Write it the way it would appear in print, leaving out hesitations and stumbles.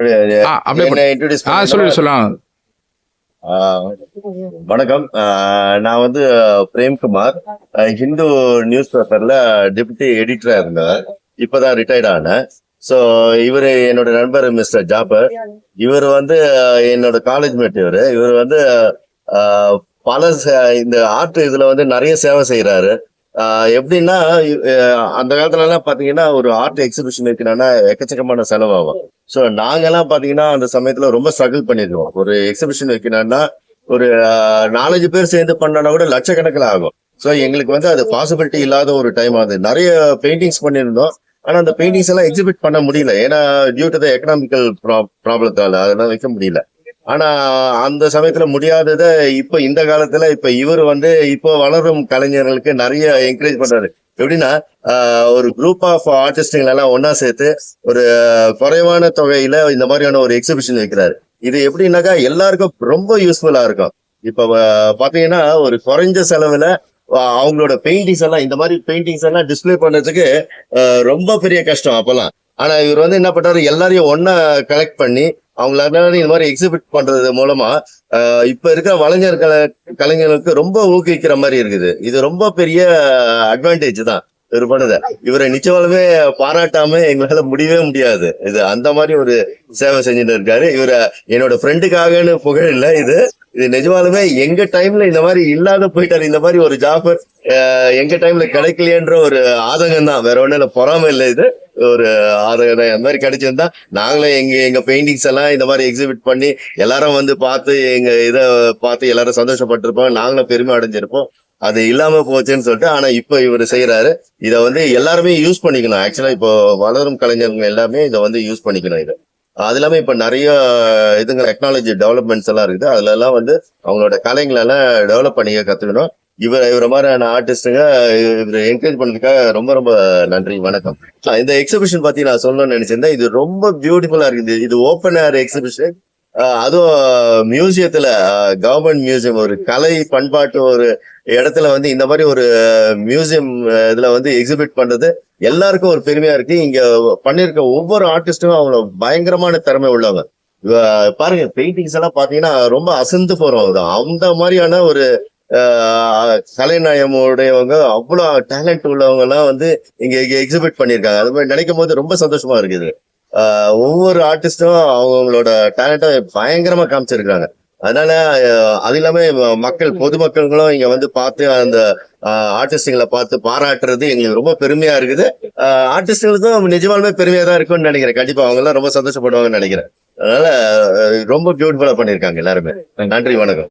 அப்படியே என்ன இன்ட்ரோடியூஸ் சொல்லு சொல்லலாம். வணக்கம். நான் வந்து பிரேம்குமார், ஹிந்து நியூஸ் பேப்பர்ல டெபுட்டி எடிட்டரா இருந்தேன். இப்பதான் ரிட்டையர்ட் ஆனேன். ஸோ இவரு என்னோட நண்பர் மிஸ்டர் ஜாபர். இவர் வந்து என்னோட காலேஜ் மேட். இவர் வந்து ஆஹ், பல இந்த ஆர்ட் இதுல வந்து நிறைய சேவை செய்யறாரு. எப்படின்னா அந்த காலத்துல எல்லாம் பாத்தீங்கன்னா ஒரு ஆர்ட் எக்ஸிபிஷன் வைக்கணும்னா எக்கச்சக்கமான செலவாகும். ஸோ நாங்கெல்லாம் பாத்தீங்கன்னா அந்த சமயத்துல ரொம்ப ஸ்ட்ரகிள் பண்ணிருக்கோம். ஒரு எக்ஸிபிஷன் வைக்கணும்னா ஒரு 4-5 பேர் சேர்ந்து பண்ணனா கூட லட்சக்கணக்கில் ஆகும். ஸோ எங்களுக்கு வந்து அது பாசிபிலிட்டி இல்லாத ஒரு டைம். அது நிறைய பெயிண்டிங்ஸ் பண்ணியிருந்தோம். ஆனா அந்த பெயிண்டிங்ஸ் எல்லாம் எக்ஸிபிட் பண்ண முடியல. ஏன்னா டியூ டு த எக்கனாமிக்கல் ப்ராப்ளத்தால அதெல்லாம் வைக்க முடியல. ஆனா அந்த சமயத்துல முடியாததை இப்ப இந்த காலத்துல இப்ப இவர் வந்து இப்போ வளரும் கலைஞர்களுக்கு நிறைய என்கரேஜ் பண்றாரு. எப்படின்னா ஒரு குரூப் ஆஃப் ஆர்டிஸ்டுகள் எல்லாம் ஒன்னா சேர்த்து ஒரு குறைவான தொகையில இந்த மாதிரியான ஒரு எக்ஸிபிஷன் வைக்கிறாரு. இது எப்படின்னாக்கா எல்லாருக்கும் ரொம்ப யூஸ்ஃபுல்லா இருக்கும். இப்ப பாத்தீங்கன்னா ஒரு குறைஞ்ச செலவுல அவங்களோட பெயிண்டிங்ஸ் எல்லாம் இந்த மாதிரி பெயிண்டிங்ஸ் எல்லாம் டிஸ்பிளே பண்றதுக்கு ரொம்ப பெரிய கஷ்டம் அப்பெல்லாம். ஆனா இவர் வந்து என்ன பண்றாரு, எல்லாரையும் ஒன்னா கலெக்ட் பண்ணி அவங்களால இந்த மாதிரி எக்ஸிபிட் பண்றது மூலமா இப்ப இருக்கிற கலைஞர்களுக்கு ரொம்ப ஊக்குவிக்கிற மாதிரி இருக்குது. இது ரொம்ப பெரிய அட்வான்டேஜ் தான் இவர் பண்ணத. இவரை நிச்சயமாலுமே பாராட்டாம எங்களால முடியவே முடியாது. இது அந்த மாதிரி ஒரு சேவை செஞ்சுட்டு இருக்காரு. இவரை என்னோட ஃப்ரெண்டுக்காகன்னு புகழ் இல்லை, இது இது நிஜமாலுமே எங்க டைம்ல இந்த மாதிரி இல்லாத போயிட்டாரு. இந்த மாதிரி ஒரு ஜாபர் எங்க டைம்ல கிடைக்கலையன்ற ஒரு ஆதங்கம் தான், வேற ஒண்ணும் இல்ல, பொறாம இல்லை. இது ஒரு ஆதங்கம் தான். அந்த மாதிரி கிடைச்சிருந்தா நாங்களும் எங்க பெயிண்டிங்ஸ் எல்லாம் இந்த மாதிரி எக்ஸிபிட் பண்ணி எல்லாரும் வந்து பார்த்து எங்க இதை பார்த்து எல்லாரும் சந்தோஷப்பட்டிருப்போம், நாங்களும் பெருமை அடைஞ்சிருப்போம். அது இல்லாம போச்சுன்னு சொல்லிட்டு. ஆனா இப்ப இவர் செய்யறாரு. இதை வந்து எல்லாருமே யூஸ் பண்ணிக்கணும். ஆக்சுவலா இப்போ வளரும் கலைஞர்கள் எல்லாமே இதை வந்து யூஸ் பண்ணிக்கணும். இது அது இல்லாம இப்ப நிறைய இதுங்க டெக்னாலஜி டெவலப்மெண்ட்ஸ் எல்லாம் இருக்குது. அதுல எல்லாம் வந்து அவங்களோட கலைங்களை எல்லாம் டெவலப் பண்ணிக்க கத்துக்கணும். இவரை மாதிரியான ஆர்டிஸ்டுங்க இவரை என்கரேஜ் பண்ணதுக்காக ரொம்ப ரொம்ப நன்றி. வணக்கம். இந்த எக்ஸிபிஷன் பத்தி நான் சொல்லணும்னு நினைச்சிருந்தேன். இது ரொம்ப பியூட்டிஃபுல்லா இருக்குது. இது ஓப்பன் ஏர் எக்ஸிபிஷன். அதுவும் மியூசியத்துல, கவர்மெண்ட் மியூசியம், ஒரு கலை பண்பாட்டு ஒரு இடத்துல வந்து இந்த மாதிரி ஒரு மியூசியம் இதுல வந்து எக்ஸிபிட் பண்றது எல்லாருக்கும் ஒரு பெருமையா இருக்கு. இங்க பண்ணிருக்க ஒவ்வொரு ஆர்டிஸ்டும் அவங்க பயங்கரமான திறமை உள்ளவங்க. பாருங்க, பெயிண்டிங்ஸ் எல்லாம் பாத்தீங்கன்னா ரொம்ப அசந்து போறவங்க தான். அந்த மாதிரியான ஒரு கலைநயம் உடையவங்க, அவ்வளவு டேலண்ட் உள்ளவங்க எல்லாம் வந்து இங்க எக்ஸிபிட் பண்ணிருக்காங்க. அது மாதிரி நினைக்கும் போது ரொம்ப சந்தோஷமா இருக்குது. ஒவ்வொரு ஆர்டிஸ்டும் அவங்களோட டேலண்ட்டை பயங்கரமா காமிச்சிருக்காங்க. அதனால அது இல்லாம பொதுமக்களும் இங்க வந்து பார்த்து அந்த ஆர்டிஸ்டுகளை பார்த்து பாராட்டுறது எங்களுக்கு ரொம்ப பெருமையா இருக்குது. ஆர்டிஸ்டுகளுக்கும் நிஜமாலுமே பெருமையா தான் இருக்கும்னு நினைக்கிறேன். கண்டிப்பா அவங்க எல்லாம் ரொம்ப சந்தோஷப்படுவாங்கன்னு நினைக்கிறேன். அதனால ரொம்ப பியூட்டிஃபுல்லா பண்ணிருக்காங்க எல்லாருமே. நன்றி, வணக்கம்.